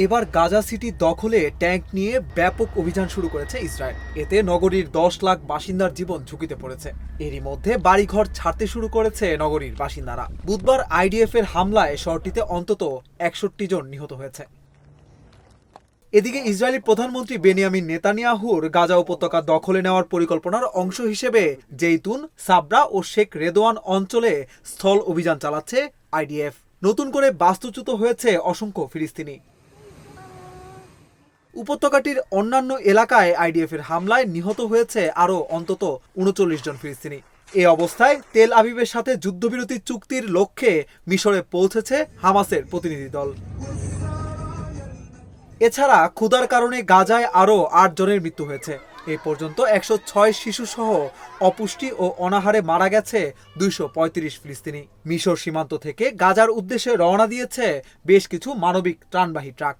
এবার গাজা সিটি দখলে ট্যাঙ্ক নিয়ে ব্যাপক অভিযান শুরু করেছে ইসরায়েল। এতে নগরীর 10 লাখ বাসিন্দার জীবন ঝুঁকিতে পড়েছে। এরই মধ্যে বাড়িঘর ছাড়তে শুরু করেছে নগরীর বাসিন্দারা। বুধবার আইডিএফ এর হামলায় শহরটিতে অন্তত 61 জন নিহত হয়েছে। এদিকে ইসরায়েলি প্রধানমন্ত্রী বেনিয়ামিন নেতানিয়াহুর গাজা উপত্যকা দখলে নেওয়ার পরিকল্পনার অংশ হিসেবে জেইতুন, সাবরা ও শেখ রেদোয়ান অঞ্চলে স্থল অভিযান চালাচ্ছে আইডিএফ। নতুন করে বাস্তুচ্যুত হয়েছে অসংখ্য ফিলিস্তিনি। উপত্যকাটির অন্যান্য এলাকায় আইডিএফ এর হামলায় নিহত হয়েছে আরও অন্তত ৩৯ জন ফিলিস্তিনি। এ অবস্থায় তেল আবিবের সাথে যুদ্ধবিরতি চুক্তির লক্ষ্যে মিশরে পৌঁছেছে হামাসের প্রতিনিধি দল। এছাড়া ক্ষুধার কারণে গাজায় আরও ৮ জনের মৃত্যু হয়েছে। এ পর্যন্ত ১০৬ শিশুসহ অপুষ্টি ও অনাহারে মারা গেছে ২৩৫ ফিলিস্তিনি। মিশর সীমান্ত থেকে গাজার উদ্দেশ্যে রওনা দিয়েছে বেশ কিছু মানবিক ত্রাণবাহী ট্রাক।